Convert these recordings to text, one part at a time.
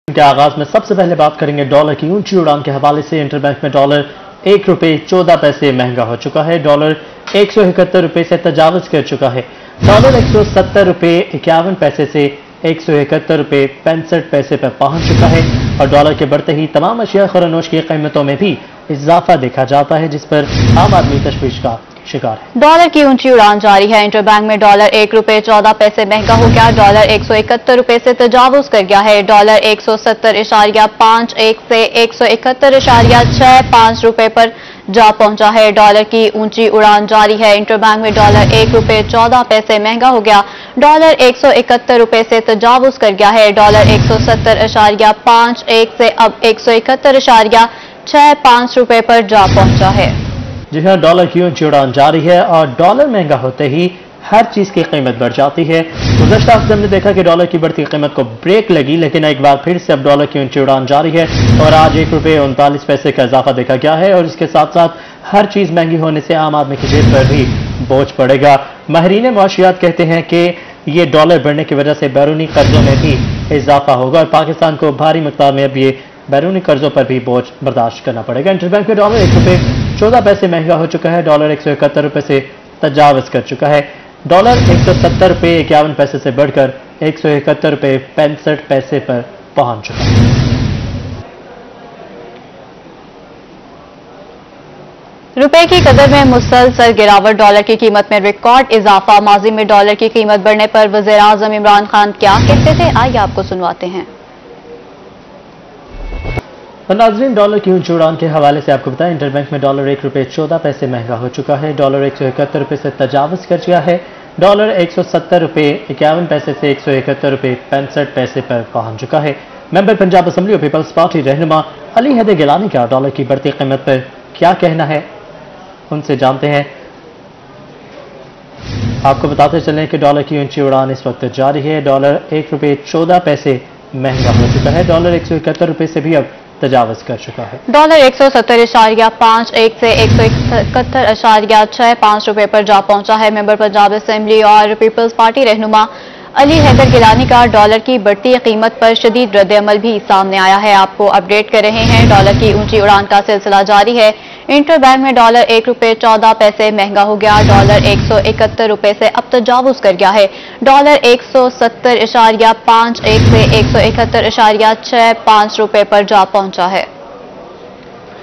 के आगाज में सबसे पहले बात करेंगे डॉलर की ऊंची उड़ान के हवाले से। इंटरबैंक में डॉलर ₹1.14 महंगा हो चुका है। डॉलर ₹171 से तजावज कर चुका है। डॉलर ₹170.51 से ₹171.65 पर पहुंच चुका है और डॉलर के बढ़ते ही तमाम अशिया खरनोश की कीमतों में भी इजाफा देखा जाता है, जिस पर आम आदमी तशवीश का शिकार है। डॉलर की ऊंची उड़ान जारी है। इंटरबैंक में डॉलर ₹1.14 महंगा हो गया। डॉलर ₹171 से तजावुज कर गया है। डॉलर 170.51 से ₹171.65 पर जा पहुंचा है। डॉलर की ऊंची उड़ान जारी है। इंटरबैंक में डॉलर ₹1.14 महंगा हो गया। डॉलर ₹171 से तजावुज कर गया है। डॉलर 170.51 से अब ₹171.65 पर जा पहुंचा है। जी हाँ, डॉलर की ऊंची उड़ान जारी है और डॉलर महंगा होते ही हर चीज की कीमत बढ़ जाती है। गुज़श्ता हफ्ते हमने देखा कि डॉलर की बढ़ती कीमत को ब्रेक लगी, लेकिन एक बार फिर से अब डॉलर की ऊंची उड़ान जारी है और आज ₹1.39 का इजाफा देखा गया है और इसके साथ साथ हर चीज महंगी होने से आम आदमी की जेब पर भी बोझ पड़ेगा। माहिरीन मुआशियात कहते हैं कि ये डॉलर बढ़ने की वजह से बैरूनी कर्जों में भी इजाफा होगा और पाकिस्तान को भारी मकदार में अब ये बैरूनी कर्जों पर भी बोझ बर्दाश्त करना पड़ेगा। इंटरबैंक में डॉलर ₹1.14 महंगा हो चुका है। डॉलर ₹171 से तजावज कर चुका है। डॉलर ₹170.51 से बढ़कर ₹171.65 पर पहुंच चुका है। रुपए की कदर में मुसलसल गिरावट, डॉलर की कीमत में रिकॉर्ड इजाफा। माजी में डॉलर की कीमत बढ़ने पर वज़ीर आज़म इमरान खान क्या कहते थे, आइए आपको सुनवाते हैं। नाज़रीन, डॉलर की ऊंची उड़ान के हवाले से आपको बताएं, इंटरबैंक में डॉलर ₹1.14 महंगा हो चुका है। डॉलर ₹171 से तजावज कर गया है। डॉलर ₹170.51 से ₹171.65 पर पहुंच चुका है। मेंबर पंजाब असम्बली और पीपल्स पार्टी रहनुमा अली हैदर गिलानी का डॉलर की बढ़ती कीमत पर क्या कहना है, उनसे जानते हैं। आपको बताते चलें कि डॉलर की ऊंची उड़ान इस वक्त जारी है। डॉलर ₹1.14 महंगा हो चुका है। डॉलर ₹171 से भी अब तजावज कर चुका है। डॉलर 170.51 से ₹171.65 पर जा पहुंचा है। मेंबर पंजाब असेंबली और पीपल्स पार्टी रहनुमा अली हैदर गिलानी का डॉलर की बढ़ती कीमत पर शदीद रद्द-ए-अमल भी सामने आया है। आपको अपडेट कर रहे हैं। डॉलर की ऊंची उड़ान का सिलसिला जारी है। इंटरबैंक में डॉलर ₹1.14 महंगा हो गया। डॉलर ₹171 से अब तजावुज कर गया है। डॉलर 170.51 से ₹171.65 पर जा पहुंचा है।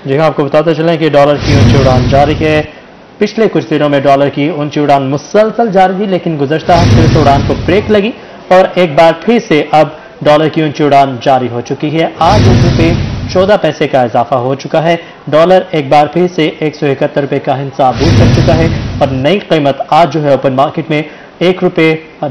जी हाँ, आपको बताते चलें कि डॉलर की ऊंची उड़ान जारी है। पिछले कुछ दिनों में डॉलर की ऊंची उड़ान मुसलसल जारी थी, लेकिन गुज़श्ता हफ्ते इस उड़ान को ब्रेक लगी और एक बार फिर से अब डॉलर की ऊंची उड़ान जारी हो चुकी है। आज ₹1.14 का इजाफा हो चुका है। डॉलर एक बार फिर से ₹171 का हिसाब अबूर कर चुका है और नई कीमत आज जो है ओपन मार्केट में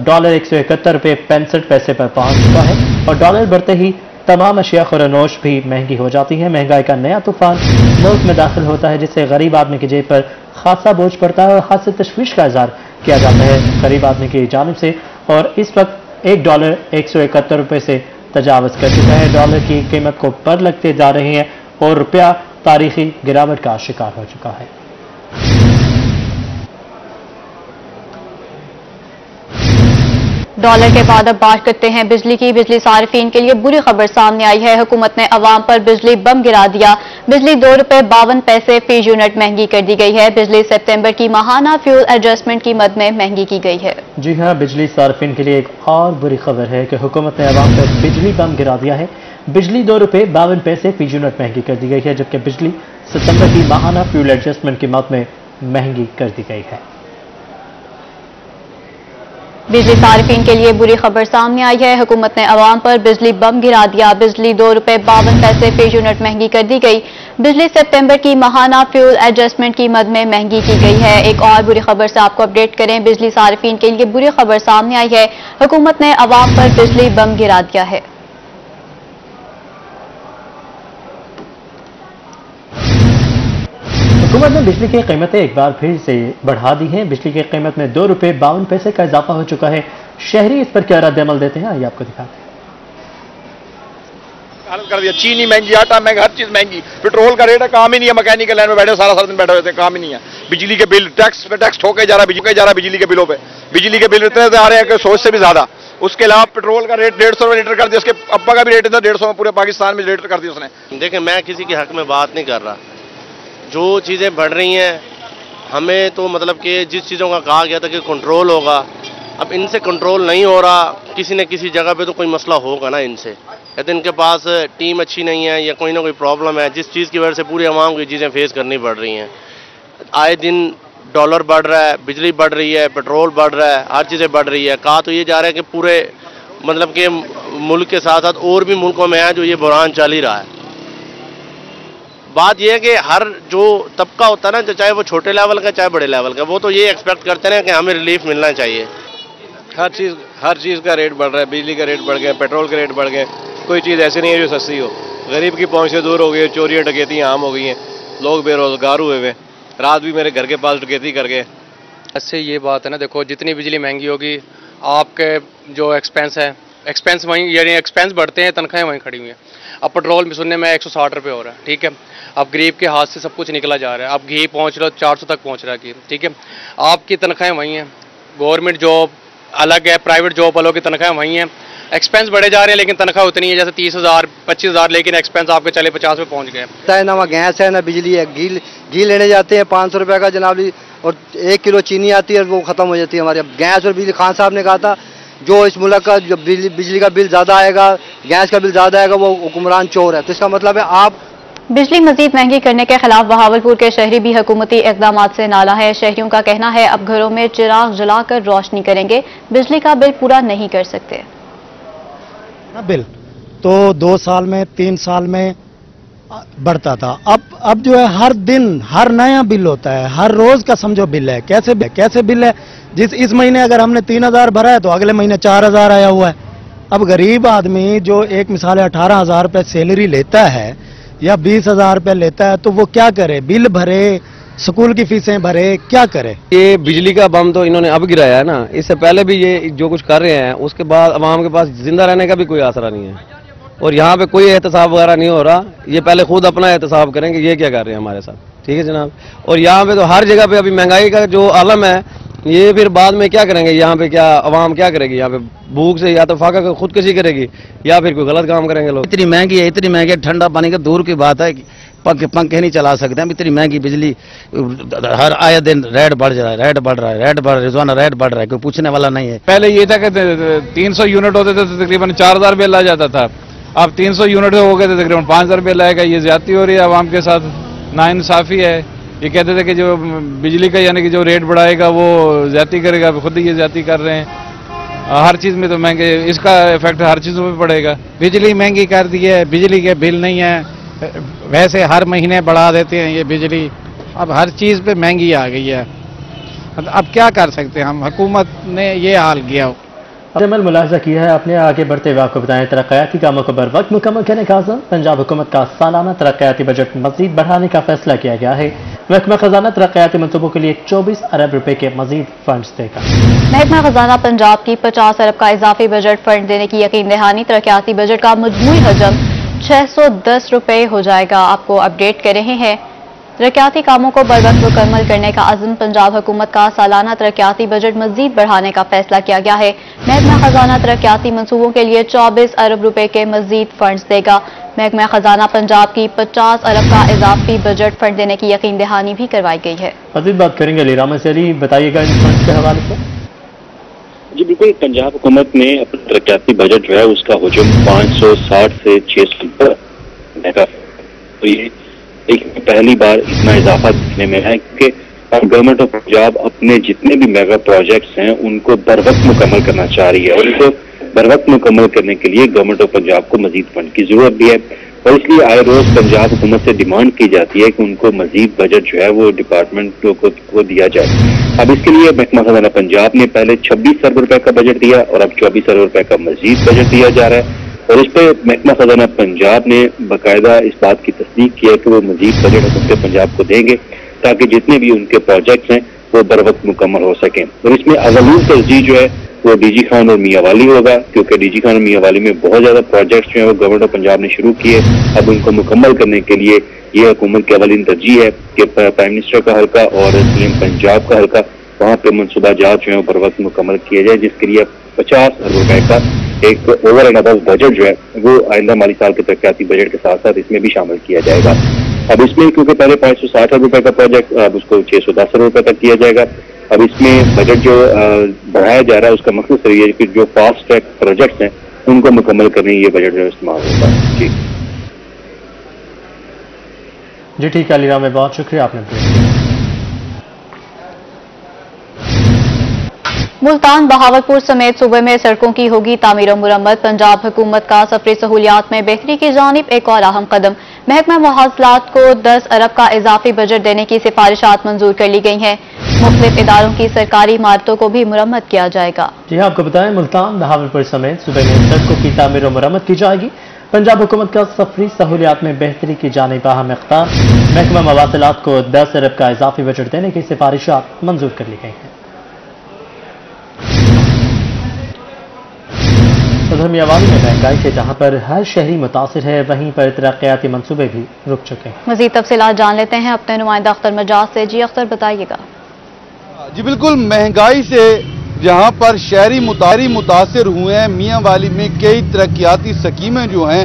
डॉलर $171.65 पर पहुंच चुका है और डॉलर बढ़ते ही तमाम अशिया खुरनोश भी महंगी हो जाती है। महंगाई का नया तूफान मुल्क में दाखिल होता है, जिससे गरीब आदमी की जेब पर खासा बोझ पड़ता है और खास तशवीश का इजहार किया जाता है गरीब आदमी की जानिब से। और इस वक्त $1 ₹171 से तजावज कर चुका है। डॉलर की कीमत को पर लगते जा रहे हैं और रुपया तारीखी गिरावट का शिकार हो चुका है। डॉलर के बाद अब बात करते हैं बिजली की। बिजली सार्फिन के लिए बुरी खबर सामने आई है। हुकूमत ने अवाम पर बिजली बम गिरा दिया। बिजली ₹2.52 फी यूनिट महंगी कर दी गई है। बिजली सितंबर की माहाना फ्यूल एडजस्टमेंट की मद में महंगी की गई है। जी हाँ, बिजली सार्फिन के लिए एक और बुरी खबर है कि हुकूमत ने अवाम पर बिजली बम गिरा दिया है। बिजली ₹2.52 फी यूनिट महंगी कर दी गई है, जबकि बिजली सितंबर की माहाना फ्यूल एडजस्टमेंट की मद में महंगी कर दी गई है। बिजली सार्फिन के लिए बुरी खबर सामने आई है। हुकूमत ने अवाम पर बिजली बम गिरा दिया। बिजली ₹2.52 फी यूनिट महंगी कर दी गई। बिजली सितंबर की माहाना फ्यूल एडजस्टमेंट की मद में महंगी की गई है। एक और बुरी खबर से आपको अपडेट करें। बिजली सार्फिन के लिए बुरी खबर सामने आई है। हुकूमत ने अवाम पर बिजली बम गिरा दिया है। हुकूमत ने बिजली की कीमतें एक बार फिर से बढ़ा दी हैं। बिजली की कीमत में ₹2.52 का इजाफा हो चुका है। शहरी इस पर क्या रद्द-ए-अमल देते हैं, आइए आपको दिखाते हैं। कर दिया, चीनी महंगी, आटा महंगा, हर चीज महंगी, पेट्रोल का रेट है, काम ही नहीं है। मैकेनिकल लाइन में बैठे सारा दिन बैठे हुए थे, काम ही नहीं है। बिजली के बिल टैक्स पे टैक्स ठोके जा रहा है, बिजली के बिलों पे बिजली के बिल इतने आ रहे हैं कि सोच से भी ज्यादा। उसके अलावा पेट्रोल का रेट 150 रुपये लीटर कर दिया, उसके अब्बा का भी रेट था 150 में, पूरे पाकिस्तान में रेट कर दिया उसने। देखिए, मैं किसी के हक में बात नहीं कर रहा, जो चीज़ें बढ़ रही हैं हमें तो मतलब कि जिस चीज़ों का कहा गया था कि कंट्रोल होगा, अब इनसे कंट्रोल नहीं हो रहा, किसी न किसी जगह पे तो कोई मसला होगा ना इनसे, या तो इनके पास टीम अच्छी नहीं है या कोई ना कोई प्रॉब्लम है जिस चीज़ की वजह से पूरी आवाम को चीज़ें फेस करनी पड़ रही हैं। आए दिन डॉलर बढ़ रहा है, बिजली बढ़ रही है, पेट्रोल बढ़ रहा है, हर चीज़ें बढ़ रही है। कहा तो ये जा रहा है कि पूरे मतलब कि मुल्क के साथ साथ और भी मुल्कों में है जो ये बुरहान चल ही रहा है। बात यह है कि हर जो तबका होता है ना, चाहे वो छोटे लेवल का चाहे बड़े लेवल का, वो तो ये एक्सपेक्ट करते हैं कि हमें रिलीफ मिलना चाहिए। हर चीज़ का रेट बढ़ रहा है, बिजली का रेट बढ़ गया, पेट्रोल के रेट बढ़ गए, कोई चीज़ ऐसी नहीं है जो सस्ती हो। गरीब की पहुंच से दूर हो गई है, चोरियाँ डकैतियाँ आम हो गई हैं, लोग बेरोजगार हुए हुए। रात भी मेरे घर के पास डकैती कर गए। इससे ये बात है ना, देखो जितनी बिजली महंगी होगी आपके जो एक्सपेंस वहीं, यानी एक्सपेंस बढ़ते हैं, तनख्वाहें वहीं खड़ी हुई हैं। अब पेट्रोल में सुनने में 160 रुपये हो रहा है, ठीक है। अब गरीब के हाथ से सब कुछ निकला जा रहा है। अब घी पहुँच रहा 400 तक पहुँच रहा है घी, ठीक है। आपकी तनख्वाहें वहीं हैं, गवर्नमेंट जॉब अलग है, प्राइवेट जॉब वालों की तनख्वाहें वहीं हैं। एक्सपेंस बढ़े जा रहे हैं लेकिन तनख्वाह उतनी है, जैसे 30,000 25,000, लेकिन एक्सपेंस आपके चले 50 पे पहुँच गए। ना वहाँ गैस है ना बिजली है। घी लेने जाते हैं 500 रुपये का जनाब, और 1 किलो चीनी आती है वो ख़त्म हो जाती है हमारी। अब गैस और बिजली, खान साहब ने कहा था जो इस मुल्क का जो बिजली का बिल ज़्यादा आएगा, गैस का बिल ज़्यादा आएगा, वो हुक्मरान चोर है। तो इसका मतलब है आप बिजली मजीद महंगी करने के खिलाफ बहावलपुर के शहरी भी हुकूमती इकदाम से नाला है। शहरियों का कहना है अब घरों में चिराग जलाकर रोशनी करेंगे, बिजली का बिल पूरा नहीं कर सकते। बिल तो 2 साल में 3 साल में बढ़ता था, अब जो है हर दिन हर नया बिल होता है, हर रोज का समझो बिल है। कैसे बिल है? इस महीने अगर हमने 3,000 भरा है तो अगले महीने 4,000 आया हुआ है। अब गरीब आदमी जो एक मिसाल 18,000 रुपये सैलरी लेता है या 20,000 रुपये लेता है, तो वो क्या करे? बिल भरे, स्कूल की फीसें भरे, क्या करे? ये बिजली का बम तो इन्होंने अब गिराया है ना, इससे पहले भी ये जो कुछ कर रहे हैं उसके बाद अवाम के पास जिंदा रहने का भी कोई आसरा नहीं है, और यहाँ पे कोई एहतसाब वगैरह नहीं हो रहा। ये पहले खुद अपना एहतसाब करेंगे ये क्या कर रहे हैं हमारे साथ, ठीक है जनाब। और यहाँ पे तो हर जगह पे अभी महंगाई का जो आलम है, ये फिर बाद में क्या करेंगे? यहाँ पे क्या अवाम क्या करेगी? यहाँ पे भूख से या तो फाका खुदकुशी करेगी या फिर कोई गलत काम करेंगे लोग। इतनी महंगी है, ठंडा पानी का दूर की बात है, पंखे नहीं चला सकते हम। इतनी महंगी बिजली, हर आए दिन रेट बढ़ रहा है, रोजाना रेट बढ़ रहा है, कोई पूछने वाला नहीं है। पहले ये था कि 300 यूनिट होते थे तो तकरीबन 4,000 बिल आ जाता था, अब 300 यूनिट हो गए तो तकरीबन 5,000 बिल आएगा। ये ज्यादती हो रही है आवाम के साथ, नाइंसाफी है। ये कहते थे कि जो बिजली का यानी कि जो रेट बढ़ाएगा वो ज्यादती करेगा, खुद ही ये ज्यादती कर रहे हैं। हर चीज़ में तो महंगे, इसका इफेक्ट हर चीज़ों में पड़ेगा। बिजली महंगी कर दी है, बिजली के बिल नहीं है, वैसे हर महीने बढ़ा देते हैं ये बिजली। अब हर चीज़ पे महंगी आ गई है, अब क्या कर सकते हैं हम? हुकूमत ने ये हाल किया हो। अमल मुलाहजा किया है आपने, आगे बढ़ते हुए आपको बताएं तरक्याती कामों को बर वक्त मुकम्मल करने का आज़म। पंजाब हुकूमत का सालाना तरक्याती बजट मजीद बढ़ाने का फैसला किया गया है। महकमा खजाना तरक्याती मनसूबों के लिए 24 अरब रुपए के मजीद फंड्स देगा। महकमा खजाना पंजाब की 50 अरब का इजाफी बजट फंड देने की यकीन दहानी। तरक्याती बजट का मजमूई हजम 610 रुपए हो जाएगा। आपको अपडेट कर रहे हैं, तरक्याती कामों को बरवक्त मुकम्मल करने का अज़्म। पंजाब हुकूमत का सालाना तरक्याती बजट मजीद बढ़ाने का फैसला किया गया है। महकमा खजाना तरक्याती मनसूबों के लिए 24 अरब रुपए के मजीद फंड्स देगा। महकमा खजाना पंजाब की 50 अरब का इजाफी बजट फंड देने की यकीन दहानी भी करवाई गई है। मजीद बात करेंगे अली रामा से। अली, बताइएगा इन फंड्स के हवाले से। जी बिल्कुल, पंजाब हुकूमत ने अपना तरक्याती बजट जो है उसका हजम 560 से 600 का, तो ये एक पहली बार इतना इजाफा देखने में है, क्योंकि गवर्नमेंट ऑफ पंजाब अपने जितने भी मेगा प्रोजेक्ट्स हैं उनको बर वक्त मुकम्मल करना चाह रही है, और इनको बर वक्त मुकम्मल करने के लिए गवर्नमेंट ऑफ पंजाब को मजीद फंड की जरूरत भी है। और इसलिए आए रोज पंजाब हुकूमत से डिमांड की जाती है कि उनको मजीद बजट जो है वो डिपार्टमेंट को दिया जाए। अब इसके लिए महकमा खजाना पंजाब ने पहले 26 अरब रुपए का बजट दिया और अब 24 अरब रुपए का मजीद बजट दिया जा रहा है। और इस पर महकमा खजाना पंजाब ने बाकायदा इस बात की तस्दीक की है कि वो मजीद बजट हुकूमत पंजाब को देंगे ताकि जितने भी उनके प्रोजेक्ट्स हैं वो बर वक्त मुकम्मल हो सकें। और इसमें अवलून तरजीह जो है वो डीजी खान और मियांवाली होगा, क्योंकि डीजी खान और मियांवाली में बहुत ज्यादा प्रोजेक्ट्स जो है वो गवर्नमेंट ऑफ पंजाब ने शुरू किए। अब उनको मुकम्मल करने के लिए ये हुकूमत की अवलीन तरजीह है कि प्राइम मिनिस्टर का हल्का और सीएम पंजाब का हल्का, वहाँ पे मनसूबा जात जो है बर वक्त मुकम्मल किया जाए, जिसके लिए 50 अरब रुपए का एक ओवर एंड अबव बजट जो है वो आइंदा माली साल के तरक्याती बजट के साथ साथ इसमें भी शामिल किया जाएगा। अब इसमें क्योंकि पहले 560 अरब रुपए का प्रोजेक्ट अब उसको 610 अरब रुपए तक किया जाएगा। अब इसमें बजट जो बढ़ाया जा रहा है उसका मकसद सही है कि जो फास्ट ट्रैक प्रोजेक्ट्स हैं उनको मुकम्मल करने ये बजट जो इस्तेमाल होगा। जी ठीक है अलीराम में बहुत शुक्रिया आपने। मुल्तान बहावलपुर समेत सूबे में सड़कों की होगी तामीर और मुरम्मत। पंजाब हुकूमत का सफरी सहूलियात में बेहतरी की जानिब एक और अहम कदम। महकमा मुवासलात को 10 अरब का इजाफी बजट देने की सिफारिशात मंजूर कर ली गई हैं। मुख्तलिफ इदारों की सरकारी इमारतों को भी मुरम्मत किया जाएगा। जी हाँ आपको बताएं मुल्तान बहावलपुर समेत सूबे में सड़कों की तामीर और मुरम्मत की जाएगी। पंजाब हुकूमत का सफरी सहूलियात में बेहतरी की जानिब अहम इक़दाम। महकमा मुवासलात को 10 अरब का इजाफी बजट देने की सिफारिशात मंजूर कर ली गई हैं। उधर मियावाली में महंगाई से जहां पर हर शहरी मुतासिर है वहीं पर तरक्याती मंसूबे भी रुक चुके हैं। मजीद तफसीलात जान लेते हैं अपने नुमाइंदा अख्तर मजाज से। जी अख्तर बताइएगा। जी बिल्कुल, महंगाई से जहां पर शहरी मुतासिर हुए हैं, मियावाली में कई तरक्याती स्कीमें जो हैं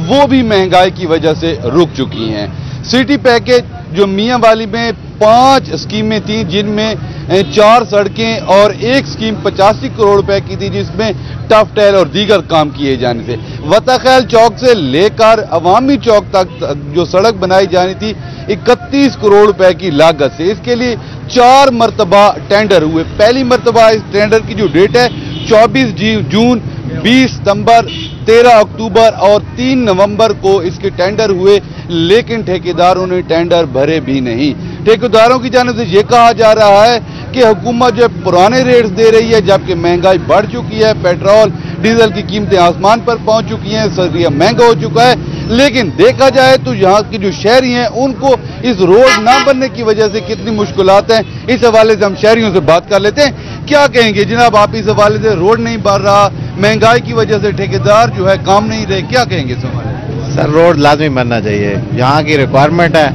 वो भी महंगाई की वजह से रुक चुकी हैं। सिटी पैकेज जो मियावाली में 5 स्कीमें थी जिनमें 4 सड़कें और एक स्कीम 85 करोड़ रुपए की थी जिसमें टफ टेल और दीगर काम किए जाने थे। वताखैल चौक से लेकर अवामी चौक तक जो सड़क बनाई जानी थी 31 करोड़ रुपए की लागत से। इसके लिए 4 मरतबा टेंडर हुए। पहली मरतबा इस टेंडर की जो डेट है 24 जून, 20 सितंबर, 13 अक्टूबर और 3 नवंबर को इसके टेंडर हुए, लेकिन ठेकेदारों ने टेंडर भरे भी नहीं। ठेकेदारों की जानिब से यह कहा जा रहा है कि हुकूमत जो पुराने रेट्स दे रही है जबकि महंगाई बढ़ चुकी है, पेट्रोल डीजल की कीमतें आसमान पर पहुंच चुकी हैं, सरिया महंगा हो चुका है। लेकिन देखा जाए तो यहाँ के जो शहरी हैं उनको इस रोड ना बनने की वजह से कितनी मुश्किलात हैं, इस हवाले से हम शहरियों से बात कर लेते हैं। क्या कहेंगे जनाब आप इस हवाले से? रोड नहीं बन रहा, महंगाई की वजह से ठेकेदार जो है काम नहीं रहे, क्या कहेंगे इस हवाले? सर रोड लाजमी बनना चाहिए, यहाँ की रिक्वायरमेंट है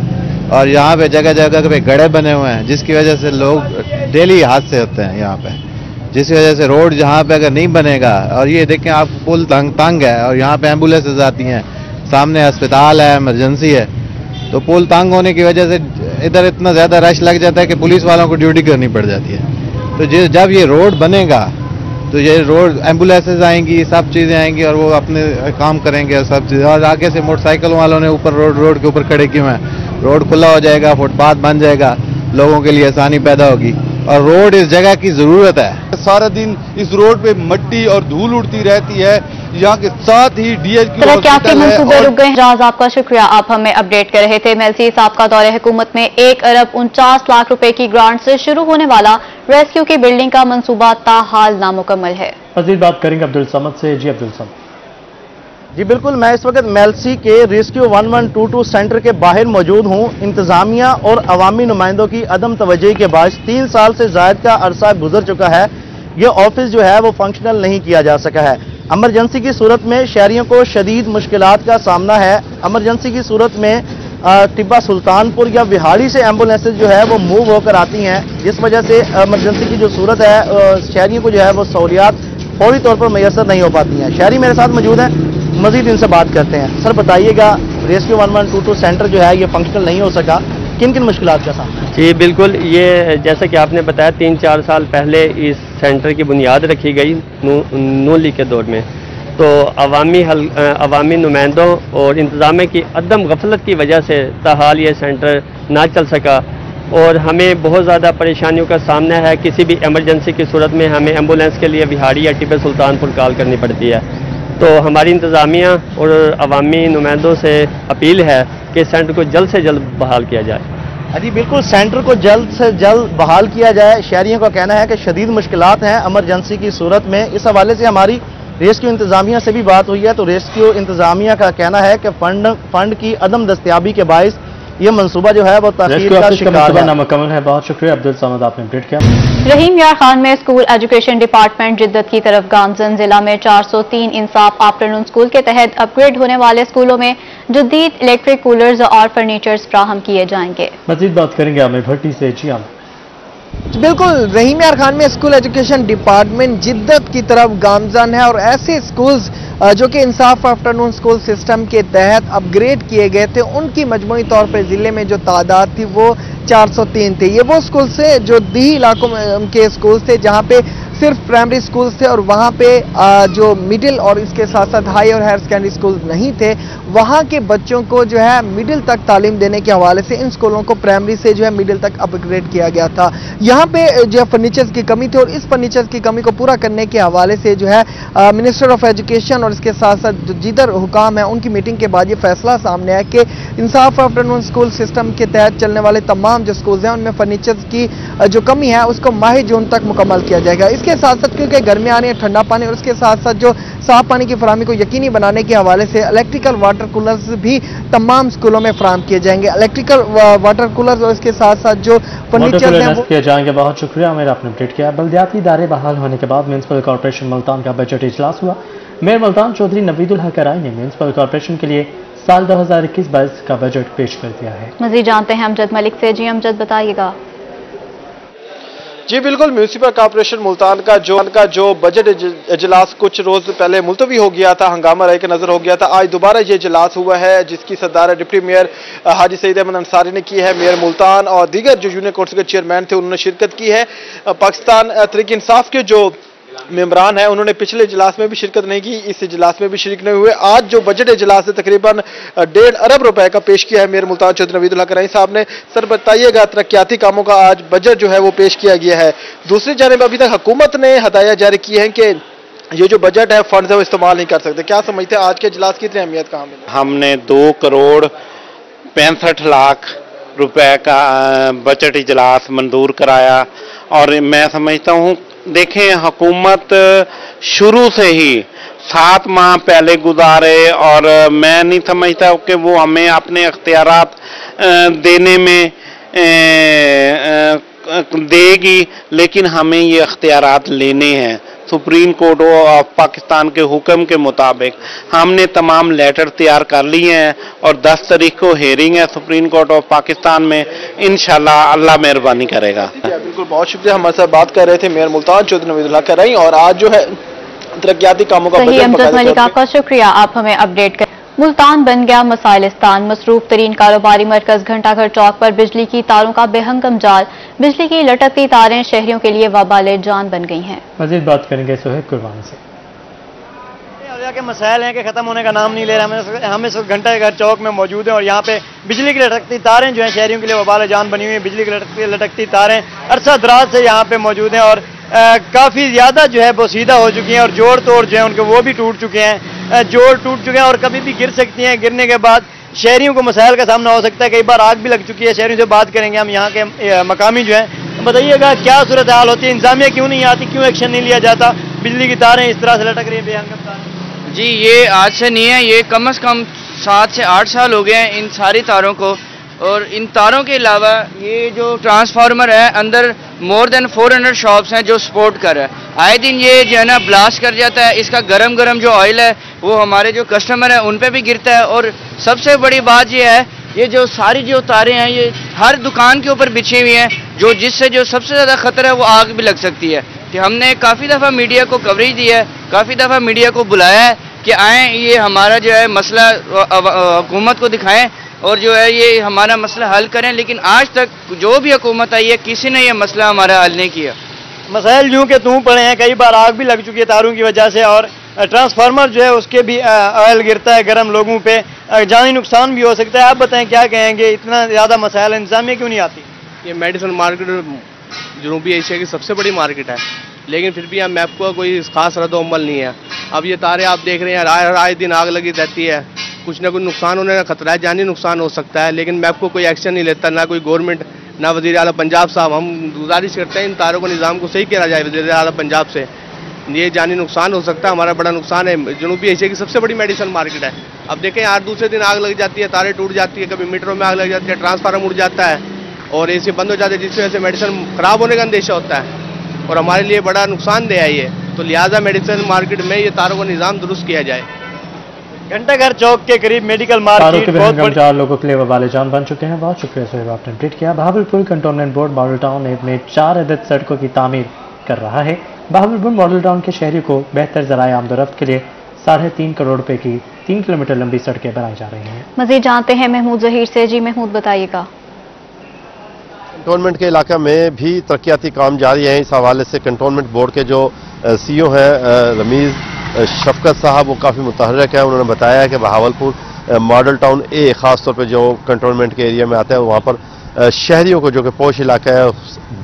और यहाँ पे जगह जगह पे गड्ढे बने हुए हैं जिसकी वजह से लोग डेली हादसे होते हैं यहाँ पे, जिसकी वजह से रोड जहाँ पे अगर नहीं बनेगा, और ये देखें आप पुल तंग है और यहाँ पे एम्बुलेंसेज आती हैं, सामने अस्पताल है, इमरजेंसी है, तो पुल तंग होने की वजह से इधर इतना ज़्यादा रश लग जाता है कि पुलिस वालों को ड्यूटी करनी पड़ जाती है। तो जब ये रोड बनेगा तो ये रोड एम्बुलेंसेज आएंगी, सब चीज़ें आएंगी और वो अपने काम करेंगे और सब चीज़। और आगे से मोटरसाइकिल वालों ने ऊपर रोड के ऊपर खड़े किए हैं, रोड खुला हो जाएगा, फुटपाथ बन जाएगा, लोगों के लिए आसानी पैदा होगी और रोड इस जगह की जरूरत है। सारा दिन इस रोड पे मिट्टी और धूल उड़ती रहती है। यहाँ के साथ ही डीएचक्यू तरक्याती मंसूबे रुक गए। राज आपका शुक्रिया, आप हमें अपडेट कर रहे थे। मेलसी साहब का दौरे हुकूमत में 1 अरब 49 लाख रुपए की ग्रांट से शुरू होने वाला रेस्क्यू की बिल्डिंग का मंसूबा ताहाल नामुकम्मल है। मजीद बात करेंगे अब्दुल समद से। जी अब्दुल समद। जी बिल्कुल, मैं इस वक्त मेलसी के रेस्क्यू 1122 सेंटर के बाहर मौजूद हूँ। इंतजामिया और अवामी नुमाइंदों की अदम तवज्जोही के बायस 3 साल से ज़ायद का अरसा गुजर चुका है। ये ऑफिस जो है वो फंक्शनल नहीं किया जा सका है। एमरजेंसी की सूरत में शहरियों को शदीद मुश्किलात का सामना है। एमरजेंसी की सूरत में टिब्बा सुल्तानपुर या विहाड़ी से एम्बुलेंसेज जो है वो मूव होकर आती हैं, जिस वजह से एमरजेंसी की जो सूरत है शहरियों को जो है वो सहूलियात फौरी तौर पर मैसर नहीं हो पाती हैं। शहरी मेरे साथ मौजूद हैं, मजीद इनसे बात करते हैं। सर बताइएगा, रेस्क्यू 1122 सेंटर जो है ये फंक्शनल नहीं हो सका, किन किन मुश्किलात का सामना? जी बिल्कुल, ये जैसा कि आपने बताया 3-4 साल पहले इस सेंटर की बुनियाद रखी गई नून लीग के दौर में, तो अवामी नुमाइंदों और इंतजामिया की अदम गफलत की वजह से ताहाल ये सेंटर ना चल सका और हमें बहुत ज़्यादा परेशानियों का सामना है। किसी भी इमरजेंसी की सूरत में हमें एम्बुलेंस के लिए विहाड़ी या टिब्बा सुल्तानपुर कॉल करनी पड़ती है। तो हमारी इंतजामिया और अवामी नुमाइंदों से अपील है कि सेंटर को जल्द से जल्द बहाल किया जाए। जी बिल्कुल, सेंटर को जल्द से जल्द बहाल किया जाए। शहरियों का कहना है कि शदीद मुश्किलात हैं इमरजेंसी की सूरत में। इस हवाले से हमारी रेस्क्यू इंतजामिया से भी बात हुई है, तो रेस्क्यू इंतजामिया का कहना है कि फंड की अदम दस्तयाबी के बायस ये मंसूबा जो है वो ताख़ीर का शिकार है। नामुकम्मल है। बहुत शुक्रिया अब्दुल समद, आपने अपडेट किया। रहीम यार खान में स्कूल एजुकेशन डिपार्टमेंट जिद्दत की तरफ गामजन। जिला में 403 इंसाफ आफ्टरनून स्कूल के तहत अपग्रेड होने वाले स्कूलों में जदीद इलेक्ट्रिक कूलर्स और फर्नीचर्स फ्राहम किए जाएंगे। मजीद बात करेंगे आमिर भट्टी से। जी आमिर। बिल्कुल, रहीम यार खान में स्कूल एजुकेशन डिपार्टमेंट जिद्दत की तरफ गामजन है और ऐसे स्कूल्स जो कि इंसाफ आफ्टरनून स्कूल सिस्टम के तहत अपग्रेड किए गए थे, उनकी मजमूई तौर पर जिले में जो तादाद थी वो 403 थे। ये वो स्कूल से जो दीही इलाकों में के स्कूल थे जहां पे सिर्फ प्राइमरी स्कूल्स थे और वहां पे जो मिडिल और इसके साथ साथ हाई और हायर सेकेंडरी स्कूल नहीं थे, वहां के बच्चों को जो है मिडिल तक तालीम देने के हवाले से इन स्कूलों को प्राइमरी से जो है मिडिल तक अपग्रेड किया गया था। यहाँ पे जो है फर्नीचर्स की कमी थी और इस फर्नीचर्स की कमी को पूरा करने के हवाले से जो है मिनिस्टर ऑफ एजुकेशन और इसके साथ साथ जो जिधर हुकाम है उनकी मीटिंग के बाद ये फैसला सामने आया कि इंसाफ आफ्टरनून स्कूल सिस्टम के तहत चलने वाले तमाम जो स्कूल्स हैं उनमें फर्नीचर्स की जो कमी है उसको माह जून तक मुकम्मल किया जाएगा। इसके साथ साथ क्योंकि गर्मी आ रही है, ठंडा पानी और उसके साथ साथ जो साफ पानी की फराहमी को यकीनी बनाने के हवाले से इलेक्ट्रिकल वाटर कूलर्स भी तमाम स्कूलों में फराहम किए जाएंगे। इलेक्ट्रिकल वाटर कूलर्स और इसके साथ साथ जो फर्नीचर है वो किए जाएंगे। बहुत शुक्रिया मेरा आपने अपडेट किया। बल्दियाती इदारे बहाल होने के बाद म्यूनसिपल कॉर्पोरेशन मुल्तान का बजट इजलास हुआ। मेयर मुल्तान चौधरी नवीदुल हक कराई ने म्यूनसिपल कॉर्पोरेशन के लिए साल 2021-22 का बजट पेश कर दिया है। मजीद जानते हैं अमजद मलिक से। जी अमजद, बताइएगा। जी बिल्कुल, म्यूनसिपल कॉर्पोरेशन मुल्तान का जो बजट इजलास कुछ रोज पहले मुलतवी हो गया था, हंगामा रह के नजर हो गया था, आज दोबारा ये इजलास हुआ है जिसकी सदारत डिप्टी मेयर हाजी सईद अहमद अंसारी ने की है। मेयर मुल्तान और दीगर जो यूनियन काउंसिल के चेयरमैन थे उन्होंने शिरकत की है। पाकिस्तान तहरीक इंसाफ के जो मेंबरान है उन्होंने पिछले इजलास में भी शिरकत नहीं की, इस इजलास में भी शरीक नहीं हुए। आज जो बजट इजलास है तकरीबन 1.5 अरब रुपए का पेश किया है मेयर मुल्तान चौधरी नवीदुल हक कराई साहब ने। सर बताइएगा, तरक्याती कामों का आज बजट जो है वो पेश किया गया है। दूसरी जानब अभी तक हुकूमत ने हदायत जारी की है कि ये जो बजट है फंड है वो इस्तेमाल नहीं कर सकते। क्या समझते हैं आज के इजलास की इतनी अहमियत कहाँ मिली? हमने 2 करोड़ 65 लाख रुपए का बजट इजलास मंजूर कराया और मैं समझता हूँ, देखें हुकूमत शुरू से ही 7 माह पहले गुजारे और मैं नहीं समझता कि वो हमें अपने अख्तियारात देने में देगी, लेकिन हमें ये अख्तियारात लेने हैं। सुप्रीम कोर्ट ऑफ पाकिस्तान के हुक्म के मुताबिक हमने तमाम लेटर तैयार कर लिए हैं और 10 तारीख को हेयरिंग है सुप्रीम कोर्ट ऑफ पाकिस्तान में। इंशाल्लाह अल्लाह मेहरबानी करेगा। बिल्कुल, बहुत शुक्रिया। हमारे साथ बात कर रहे थे मेयर मुल्तान चौधरी नवीदुल हक कराई और आज जो है तरक्याती कामों का सही अमजद मलिक, आपका शुक्रिया, आप हमें अपडेट कर। मुल्तान बन गया मसाइलिस्तान। मसरूफ तरीन कारोबारी मरकज घंटाघर चौक पर बिजली की तारों का बेहंगम जाल। बिजली की लटकती तारें शहरियों के लिए वबाले जान बन गई हैं। मजीद बात करेंगे सोहेब कुर्बानी से। के मसाइल हैं कि खत्म होने का नाम नहीं ले रहा। हम इस घंटाघर चौक में मौजूद हैं और यहाँ पे बिजली की लटकती तारें जो हैं शहरियों के लिए वबाले जान बनी हुई है। बिजली की लटकती तारें अरसा दराज से यहाँ पे मौजूद हैं और काफ़ी ज़्यादा जो है बोसीदा हो चुकी हैं और जोड़ तोड़ जो है उनके वो भी टूट चुके हैं, जोड़ टूट चुके हैं और कभी भी गिर सकती हैं। गिरने के बाद शहरियों को मसाइल का सामना हो सकता है। कई बार आग भी लग चुकी है। शहरियों से बात करेंगे हम यहाँ के मकामी जो हैं। बताइएगा क्या सूरत हाल होती है, इंतजामिया क्यों नहीं आती, क्यों एक्शन नहीं लिया जाता? बिजली की तारें इस तरह से लटक रही हैं बेहंगम तारें। जी ये आज से नहीं है, ये कम से कम 7 से 8 साल हो गए हैं इन सारी तारों को। और इन तारों के अलावा ये जो ट्रांसफार्मर है अंदर मोर देन 400 शॉप्स हैं जो सपोर्ट कर रहा है। आए दिन ये जो है ना ब्लास्ट कर जाता है। इसका गरम जो ऑयल है वो हमारे जो कस्टमर है उन पे भी गिरता है। और सबसे बड़ी बात ये है, ये जो सारी जो तारें हैं ये हर दुकान के ऊपर बिछी हुई हैं, जो जिससे जो सबसे ज़्यादा खतरा है वो आग भी लग सकती है। कि हमने काफ़ी दफ़ा मीडिया को कवरेज दिया है, काफ़ी दफ़ा मीडिया को बुलाया है कि आएँ ये हमारा जो है मसला हुकूमत को दिखाएं और जो है ये हमारा मसला हल करें, लेकिन आज तक जो भी हुकूमत आई है किसी ने ये मसला हमारा हल नहीं किया। मसाइल यूँ के तूँ पड़े हैं, कई बार आग भी लग चुकी है तारों की वजह से और ट्रांसफार्मर जो है उसके भी ऑयल गिरता है गर्म, लोगों पे जानी नुकसान भी हो सकता है। आप बताएं क्या कहेंगे, इतना ज़्यादा मसाइल इंतजामिया क्यों नहीं आती? ये मेडिसिन मार्केट जनूबी एशिया की सबसे बड़ी मार्केट है, लेकिन फिर भी यहाँ मैप का कोई खास रद्द-ओ-अमल नहीं है। अब ये तारे आप देख रहे हैं आए दिन आग लगी रहती है, कुछ ना कुछ नुकसान होने का खतरा है, जानी नुकसान हो सकता है, लेकिन मैप को कोई एक्शन नहीं लेता, ना कोई गवर्नमेंट ना वज़ीर आला पंजाब साहब। हम गुजारिश करते हैं इन तारों को निज़ाम को सही किया जाए वज़ीर आला पंजाब से। ये जानी नुकसान हो सकता है, हमारा बड़ा नुकसान है। जनूबी एशिया की सबसे बड़ी मेडिसिन मार्केट है। अब देखें यार दूसरे दिन आग लग जाती है, तारे टूट जाती है, कभी मीटरों में आग लग जाती है, ट्रांसफार्मर उड़ जाता है और एसी बंद हो जाते हैं, जिसकी वजह से मेडिसिन ख़राब होने का अंदेशा होता है और हमारे लिए बड़ा नुकसानदेह है ये। तो लिहाजा मेडिसिन मार्केट में ये तारों का निज़ाम दुरुस्त किया जाए। घंटाघर चौक के करीब मेडिकल तारों मार्केट के बहुत बेहंगम 4 लोगों के लिए वबाले जान बन चुके हैं। बहुत शुक्रिया सोहेब, आपने अपडेट किया। Bahawalpur cantonment board model town में 4 अदद सड़कों की तामीर कर रहा है। बहावलपुर मॉडल टाउन के शहरियों को बेहतर ज़राए आमदोरफ्त के लिए 3.5 करोड़ रुपए की 3 किलोमीटर लंबी सड़कें बनाई जा रही हैं। मजीद जानते हैं महमूद जहीर से। जी महमूद, बताइएगा। कंटोनमेंट के इलाका में भी तरक्याती काम जारी है। इस हवाले से कंटोनमेंट बोर्ड के जो सीईओ हैं रमीज शफकत साहब, वो काफ़ी मुतहर्रिक है। उन्होंने बताया है कि बहावलपुर मॉडल टाउन ए ख़ास तौर पर जो कंटोनमेंट के एरिया में आता है, वहाँ पर शहरियों को, जो कि पोश इलाका है,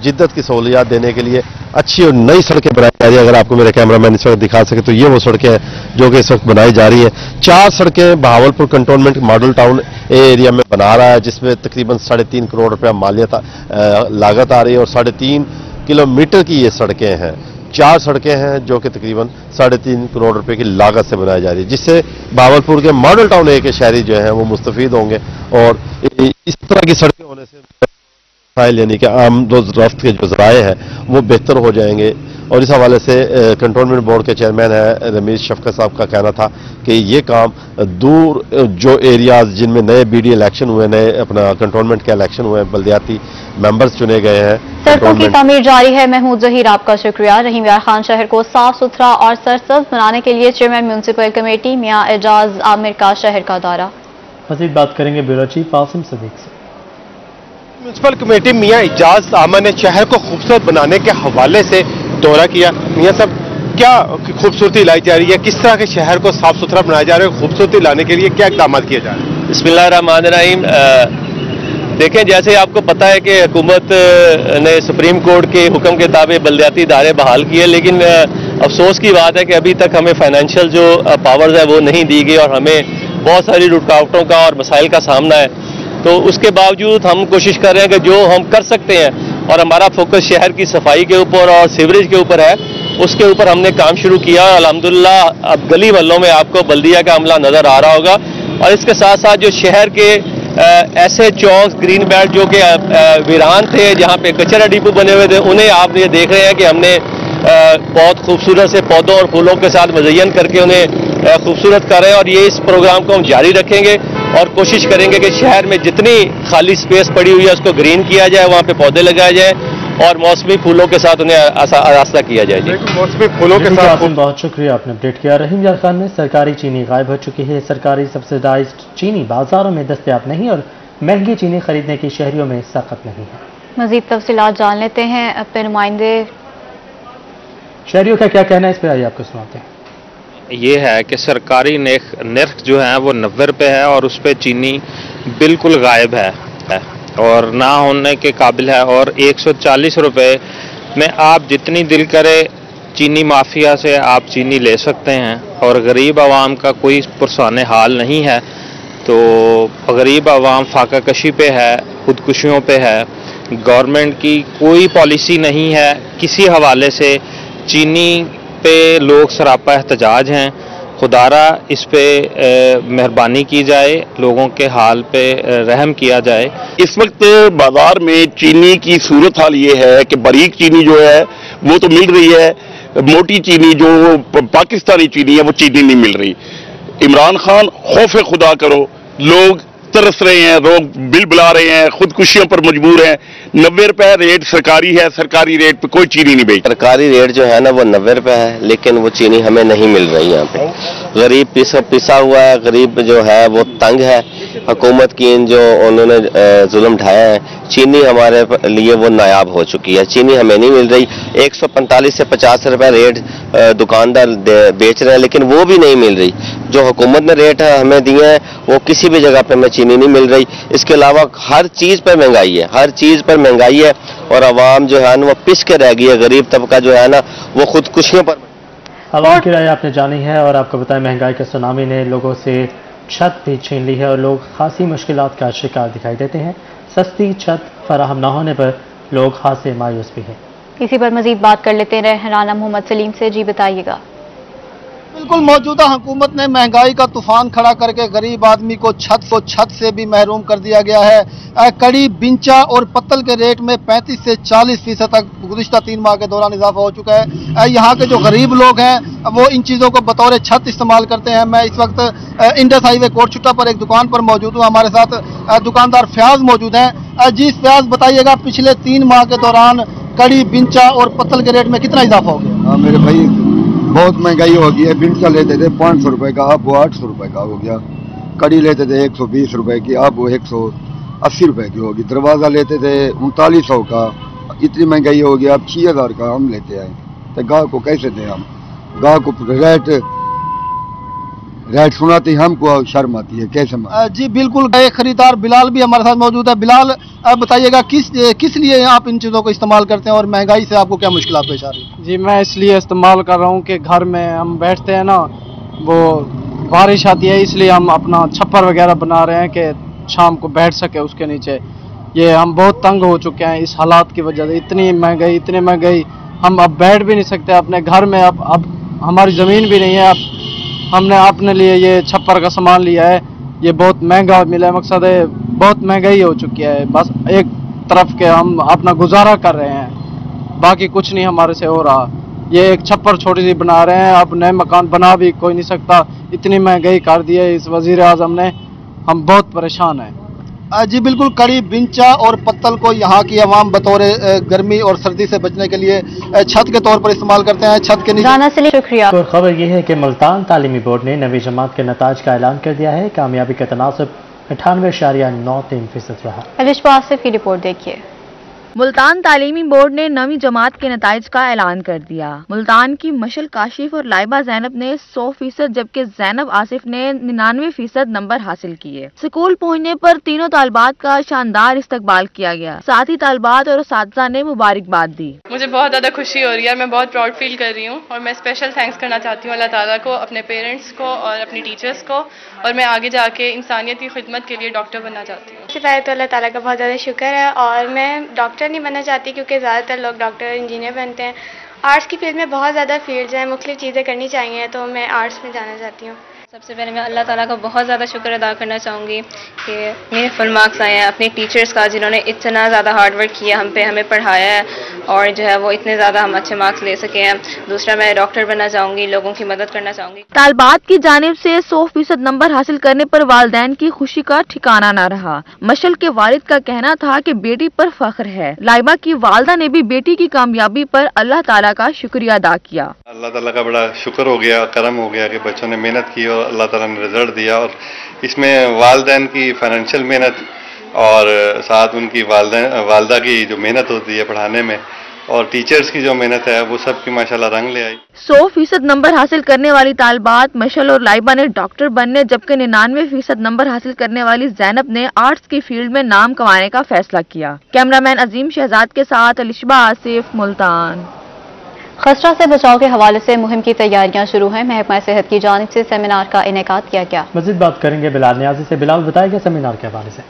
जिद्दत की सहूलियात देने के लिए अच्छी और नई सड़कें बनाई जा रही है। अगर आपको मेरे कैमरामैन इस वक्त दिखा सके तो ये वो सड़कें हैं जो कि इस वक्त बनाई जा रही है। 4 सड़कें बहावलपुर कंटोनमेंट मॉडल टाउन ए एरिया में बना रहा है, जिसमें तकरीबन 3.5 करोड़ रुपया मालियत लागत आ रही है और 3.5 किलोमीटर की ये सड़कें हैं। 4 सड़कें हैं जो कि तकरीबन 3.5 करोड़ रुपए की लागत से बनाई जा रही है, जिससे बहावलपुर के मॉडल टाउन ए के शहरी जो हैं वो मुस्तफीद होंगे और इस तरह की सड़कें होने से यानी कि आमदोरफ्त के जो ज़राए हैं वो बेहतर हो जाएंगे। और इस हवाले से कंटोनमेंट बोर्ड के चेयरमैन है रमीज शफकत साहब का कहना था कि ये काम दूर जो एरियाज जिनमें नए बीडी इलेक्शन हुए, नए अपना कंटोनमेंट के इलेक्शन हुए, बल्दियाती मेंबर्स चुने गए हैं। सड़कों की तामीर जारी है। महमूद जहीर, आपका शुक्रिया। रहीम यार खान शहर को साफ सुथरा और सरसब्ज बनाने के लिए चेयरमैन म्यूनसिपल कमेटी मियां एजाज आमिर का शहर का दौरा। मजीद बात करेंगे ब्यूरो चीफ आसिम सदीक से। म्यूनसिपल कमेटी मियां एजाज आमिर ने शहर को खूबसूरत बनाने के हवाले से दौरा किया। मियां साहब, क्या खूबसूरती लाई जा रही है, किस तरह के शहर को साफ सुथरा बनाया जा रहा है, खूबसूरती लाने के लिए क्या इक़दाम किए जा रहे हैं? बिस्मिल्लाहिर्रहमानिर्रहीम। देखें, जैसे आपको पता है कि हुकूमत ने सुप्रीम कोर्ट के हुक्म के ताबे बल्दियाती इदारे बहाल किए, लेकिन अफसोस की बात है कि अभी तक हमें फाइनेंशियल जो पावर्स है वो नहीं दी गई और हमें बहुत सारी रुकावटों का और मसाइल का सामना है। तो उसके बावजूद हम कोशिश कर रहे हैं कि जो हम कर सकते हैं, और हमारा फोकस शहर की सफाई के ऊपर और सीवरेज के ऊपर है, उसके ऊपर हमने काम शुरू किया। अल्हम्दुलिल्लाह अब गली मोहल्लों में आपको बल्दिया का अमला नजर आ रहा होगा। और इसके साथ साथ जो शहर के ऐसे चौक, ग्रीन बेल्ट जो कि वीरान थे, जहाँ पे कचरा डिपो बने हुए थे, उन्हें आप ये देख रहे हैं कि हमने बहुत खूबसूरत से पौधों और फूलों के साथ मुज़य्यन करके उन्हें खूबसूरत कर रहे हैं। और ये इस प्रोग्राम को हम जारी रखेंगे और कोशिश करेंगे कि शहर में जितनी खाली स्पेस पड़ी हुई है उसको ग्रीन किया जाए, वहाँ पे पौधे लगाए जाए और मौसमी फूलों के साथ उन्हें आरास्ता किया जाए। मौसमी फूलों के साथ बहुत शुक्रिया, आपने अपडेट किया। रहीम यार खान में सरकारी चीनी गायब हो चुकी है। सरकारी सब्सिडाइज्ड चीनी बाजारों में दस्तयाब नहीं और महंगी चीनी खरीदने की शहरियों में सख्त नहीं है। मजीद तफसीलात जान लेते हैं अपने नुमाइंदे। शहरियों का क्या कहना है इस पर, आइए आपको सुनाते हैं। ये है कि सरकारी निर्ख जो है वो 90 रुपये है और उस पर चीनी बिल्कुल गायब है और ना होने के काबिल है। और 140 रुपये में आप जितनी दिल करे चीनी माफिया से आप चीनी ले सकते हैं और गरीब आवाम का कोई पुरसाने हाल नहीं है। तो गरीब आवाम फाका कशी पे है, खुदकुशियों पे है। गवर्नमेंट की कोई पॉलिसी नहीं है किसी हवाले से। चीनी पे लोग सरापा एहतजाज हैं। खुदारा इस पे मेहरबानी की जाए, लोगों के हाल पे रहम किया जाए। इस वक्त बाजार में चीनी की सूरत हाल ये है कि बारीक चीनी जो है वो तो मिल रही है, मोटी चीनी जो पाकिस्तानी चीनी है वो चीनी नहीं मिल रही। इमरान खान खौफ खुदा करो, लोग तरस रहे हैं, लोग बिल बुला रहे हैं, खुदकुशियों पर मजबूर हैं। 90 रुपए रेट सरकारी है, सरकारी रेट पे कोई चीनी नहीं बेचता। सरकारी रेट जो है ना वो 90 रुपए है, लेकिन वो चीनी हमें नहीं मिल रही यहाँ पे। गरीब पिसा हुआ है, गरीब जो है वो तंग है। हुकूमत की इन जो उन्होंने जुल्म ढाया है, चीनी हमारे लिए वो नायाब हो चुकी है। चीनी हमें नहीं मिल रही। 145 से 50 रुपए रेट दुकानदार बेच रहे हैं, लेकिन वो भी नहीं मिल रही। जो हुकूमत ने रेट हमें दिए हैं वो किसी भी जगह पे हमें चीनी नहीं मिल रही। इसके अलावा हर चीज़ पर महंगाई है, हर चीज़ पर महंगाई है और आवाम जो है ना वो पिस के रह गई है। गरीब तबका जो है ना वो खुदकुशियों पर। आवाम की राय आपने जानी है और आपको बताएं महंगाई के सुनामी ने लोगों से छत भी छीन ली है और लोग खासी मुश्किलात का शिकार दिखाई देते हैं। सस्ती छत फराहम न होने पर लोग खासे मायूस भी हैं। इसी पर मजीद बात कर लेते हैं राना मोहम्मद सलीम से। जी बताइएगा। बिल्कुल मौजूदा हुकूमत ने महंगाई का तूफान खड़ा करके गरीब आदमी को छत से भी महरूम कर दिया गया है। कड़ी, बिंचा और पत्तल के रेट में 35 से 40% तक गुज़िश्ता 3 माह के दौरान इजाफा हो चुका है। यहाँ के जो गरीब लोग हैं वो इन चीज़ों को बतौर छत इस्तेमाल करते हैं। मैं इस वक्त इंडस हाईवे कोटचुट्टा पर एक दुकान पर मौजूद हूँ। हमारे साथ दुकानदार फयाज मौजूद हैं। जी फयाज, बताइएगा पिछले 3 माह के दौरान कड़ी, बिंचा और पत्तल के रेट में कितना इजाफा हो गया? हाँ मेरे भाई, बहुत महंगाई हो गई है। बिंचा लेते थे 500 रुपए का, अब वो 800 रुपए का हो गया। कड़ी लेते थे 120 रुपए की, अब वो 180 रुपए की होगी। दरवाजा लेते थे 3900 का, इतनी महंगाई हो गई अब 6000 का हम लेते हैं। तो गाँव को कैसे दें हम? गाँव को रेट सुनाते हमको शर्म आती है, कैसे जी बिल्कुल। एक खरीदार बिलाल भी हमारे साथ मौजूद है। बिलाल, अब बताइएगा किस लिए आप इन चीज़ों को इस्तेमाल करते हैं और महंगाई से आपको क्या मुश्किल पेश आ रही है? जी मैं इसलिए इस्तेमाल कर रहा हूँ कि घर में हम बैठते हैं ना, वो बारिश आती है, इसलिए हम अपना छप्पर वगैरह बना रहे हैं कि शाम को बैठ सके उसके नीचे। ये हम बहुत तंग हो चुके हैं इस हालात की वजह से। इतनी महंगाई हम अब बैठ भी नहीं सकते अपने घर में। अब हमारी ज़मीन भी नहीं है। अब हमने अपने लिए ये छप्पर का सामान लिया है, ये बहुत महंगा मिला है। मकसद है बहुत महंगाई हो चुकी है, बस एक तरफ के हम अपना गुजारा कर रहे हैं, बाकी कुछ नहीं हमारे से हो रहा। ये एक छप्पर छोटी सी बना रहे हैं, अब नए मकान बना भी कोई नहीं सकता, इतनी महंगाई कर दी है इस वजीर आज़म ने। हम बहुत परेशान हैं। जी बिल्कुल। कड़ी, बिंचा और पत्तल को यहाँ की आवाम बतौर गर्मी और सर्दी से बचने के लिए छत के तौर पर इस्तेमाल करते हैं। छत के नीचे। शुक्रिया। और खबर यह है कि मुल्तान तालीमी बोर्ड ने 9वीं जमात के नताज का ऐलान कर दिया है। कामयाबी का तनासब 98.93% रहा। अलिशा आसिफ की रिपोर्ट देखिए। मुल्तान तालीमी बोर्ड ने 9वीं जमात के नताइज का ऐलान कर दिया। मुल्तान की मशल काशिफ और लाइबा जैनब ने 100%, जबकि जैनब आसिफ ने 99% नंबर हासिल किए। स्कूल पहुंचने पर तीनों तालिबात का शानदार इस्तकबाल किया गया। साथ ही तालिबात और असातिज़ा ने मुबारकबाद दी। मुझे बहुत ज्यादा खुशी हो रही है, मैं बहुत प्राउड फील कर रही हूँ और मैं स्पेशल थैंक्स करना चाहती हूँ अल्लाह ताला को, अपने पेरेंट्स को और अपनी टीचर्स को, और मैं आगे जाके इंसानियत की खिदमत के लिए डॉक्टर बनना चाहती हूँ। सबसे पहले तो अल्लाह ताला का बहुत ज़्यादा शुक्र है, और मैं डॉक्टर नहीं बनना चाहती क्योंकि ज़्यादातर लोग डॉक्टर इंजीनियर बनते हैं। आर्ट्स की फील्ड में बहुत ज़्यादा फील्ड्स हैं, मुख्तलिफ चीज़ें करनी चाहिए, तो मैं आर्ट्स में जाना चाहती हूँ। सबसे पहले मैं अल्लाह ताला का बहुत ज़्यादा शुक्र अदा करना चाहूँगी कि मेरे फुल मार्क्स आए हैं, अपने टीचर्स का जिन्होंने इतना ज़्यादा हार्ड वर्क किया हम पे, हमें पढ़ाया है, और जो है वो इतने ज़्यादा हम अच्छे मार्क्स ले सके हैं। दूसरा, मैं डॉक्टर बनना चाहूँगी, लोगों की मदद करना चाहूँगी। तालिबात की जानिब से 100% नंबर हासिल करने पर वालिदैन की खुशी का ठिकाना न रहा। मशल के वालिद का कहना था कि बेटी पर फख्र है। लाइबा की वालदा ने भी बेटी की कामयाबी पर अल्लाह ताला का शुक्रिया अदा किया। अल्लाह ताला का बड़ा शुक्र हो गया, करम हो गया कि बच्चों ने मेहनत की और अल्लाह ताला ने रिजल्ट दिया। और इसमें वालिदैन की फाइनेंशियल मेहनत और साथ उनकी वालदा की जो मेहनत होती है पढ़ाने में, और टीचर्स की जो मेहनत है वो सब की माशाल्लाह रंग ले आई। 100% नंबर हासिल करने वाली तालिबात मशल और लाइबा ने डॉक्टर बनने, जबकि 99% नंबर हासिल करने वाली जैनब ने आर्ट्स की फील्ड में नाम कमाने का फैसला किया। कैमरामैन अजीम शहजाद के साथ अलिशा आसिफ, मुल्तान। खसरा से बचाव के हवाले से मुहिम की तैयारियां शुरू हैं। महकमा सेहत की जानिब से सेमिनार का इनेकाद किया गया। मज़ीद बात करेंगे बिलाल नियाज़ी से। बिलाल, बताएगा सेमिनार के हवाले से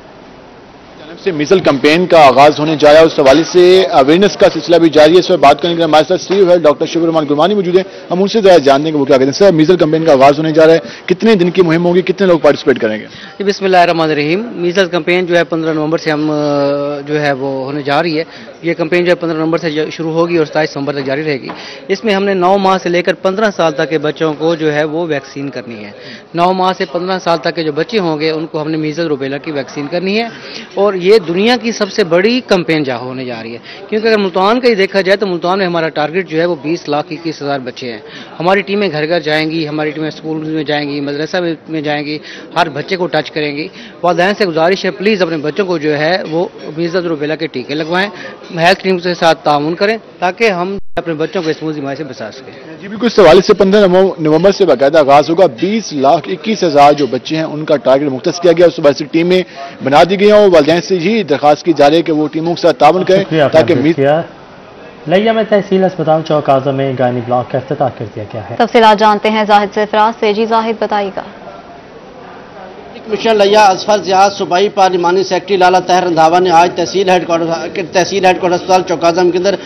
से मीजल कैंपेन का आगाज होने जा रहा है, उस हवाले से अवेयरनेस का सिलसिला भी जारी है। इस पर बात करेंगे, हमारे साथ सीईओ है डॉक्टर शुक्र रहमान गुरमानी मौजूद है, हम उनसे जरा जानने के वो क्या कहते हैं। सर, मीजल कैंपेन का आगाज होने जा रहा है, कितने दिन की मुहिम होगी, कितने लोग पार्टिसिपेट करेंगे? बिस्मिल्लाहिर्रहमानिर्रहीम। मीजल कैंपेन जो है 15 नवंबर से हम जो है वो होने जा रही है। ये कैंपेन जो है 15 नवंबर से शुरू होगी और 27 नवंबर तक जारी रहेगी। इसमें हमने 9 माह से लेकर 15 साल तक के बच्चों को जो है वो वैक्सीन करनी है। 9 माह से 15 साल तक के जो बच्चे होंगे उनको हमने मीजल रूबेला की वैक्सीन करनी है, और ये दुनिया की सबसे बड़ी कैंपेन होने जा रही है। क्योंकि अगर मुल्तान का ही देखा जाए तो मुल्तान में हमारा टारगेट जो है वो 20,21,000 बच्चे हैं। हमारी टीमें घर घर जाएंगी, हमारी टीमें स्कूल में जाएंगी, मदरसा में जाएंगी, हर बच्चे को टच करेंगी। वालिदैन से गुजारिश है प्लीज़ अपने बच्चों को जो है वो मीजल रूबेला के टीके लगवाएं, हेल्थ टीम के साथ ताउन करें ताकि हम अपने बच्चों को इस बीमारी से बचा सकें। जी बिल्कुल, इस हवाले से 15 नवंबर से बाकायदा आगाज होगा। 20,21,000 जो बच्चे हैं उनका टारगेट मुख्तस किया गया। उस वजह से टीमें बना दी गई हैं और वालिदैन से ही दरखास्त की जा रही है कि वो टीमों के साथ ताउन करें ताकि लिया में तहसील अस्पताल चौक आज़म में गायनी ब्लॉक का इफ्तिताह कर दिया गया है। तफसीलात जानते हैं जाहिद से फराज से। जी जाहिद, बताइएगा। डिप्टी कमिश्नर लिया असफर जियाद, सूबाई पार्लिमानी सेक्रेटरी लाला तहर रंधावा ने आज तहसील हेडक्वार्टर अस्पताल चौकाज़म के अंदर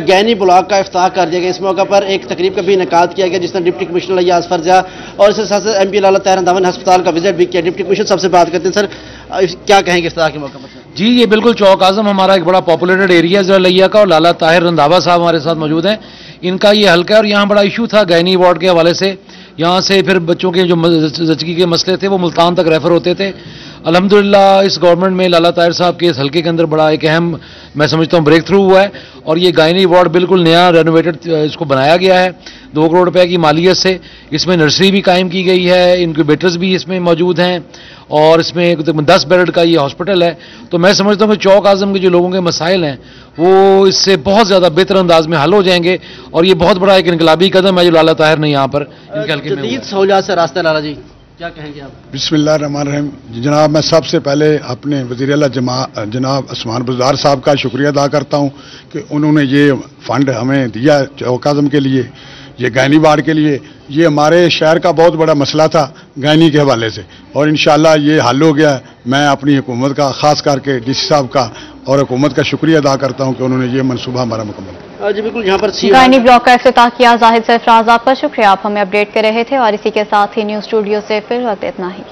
गैनी ब्लॉक का इफ्ताह कर दिया गया। इस मौके पर एक तकरीब का भी इनेकाद किया गया जिसमें डिप्टी कमिश्नर लिया असफर जिया और इसके साथ साथ MP लाला तहर रंधावा ने अस्पताल का विजिट भी किया। डिप्टी कमिश्नर सबसे बात करते हैं, सर क्या कहेंगे इफ्ताह के मौके पर? जी, ये बिल्कुल चौक आजम हमारा एक बड़ा पॉपुलेटेड एरिया है लिया का, और लाला ताहिर रंधावा साहब हमारे साथ मौजूद हैं। इनका ये हल्का है और यहाँ बड़ा इशू था गैनी वार्ड के हवाले से। यहाँ से फिर बच्चों के जो जचगी के मसले थे वो मुल्तान तक रेफर होते थे। अल्हम्दुलिल्लाह इस गवर्नमेंट में लाला ताहिर साहब के इस हल्के के अंदर बड़ा एक अहम, मैं समझता हूँ, ब्रेक थ्रू हुआ है और ये गायनी वार्ड बिल्कुल नया रेनोवेटेड इसको बनाया गया है 2 करोड़ रुपए की मालियत से। इसमें नर्सरी भी कायम की गई है, इनक्यूबेटर्स भी इसमें मौजूद हैं और इसमें 10 बेड का ये हॉस्पिटल है। तो मैं समझता हूँ कि चौक आजम के जो लोगों के मसाइल हैं वो इससे बहुत ज़्यादा बेहतर अंदाज में हल हो जाएंगे और ये बहुत बड़ा एक इनकलाबी कदम है जो लाला ताहिर ने यहाँ पर इनके हल्के में जदीद सहूलियात से रास्ता लाला जी, क्या कहेंगे आप? बिस्मिल्लाहिर्रहमानिर्रहीम। जनाब, मैं सबसे पहले अपने वज़ीर आला जनाब उस्मान बुज़दार साहब का शुक्रिया अदा करता हूँ कि उन्होंने ये फंड हमें दिया चौक आज़म के लिए, ये गैनी वार्ड के लिए। ये हमारे शहर का बहुत बड़ा मसला था गैनी के हवाले से और इंशाल्लाह ये हल हो गया। मैं अपनी हुकूमत का, खास करके DC साहब का और हुकूमत का शुक्रिया अदा करता हूँ कि उन्होंने ये मनसूबा हमारा मुकम्मल। जी बिल्कुल, यहाँ पर गायनी ब्लॉक का इफ्तिताह किया। जाहिद सरफराज, आपका शुक्रिया, आप हमें अपडेट कर रहे थे और इसी के साथ ही न्यूज़ स्टूडियो से फिर वक्त इतना ही।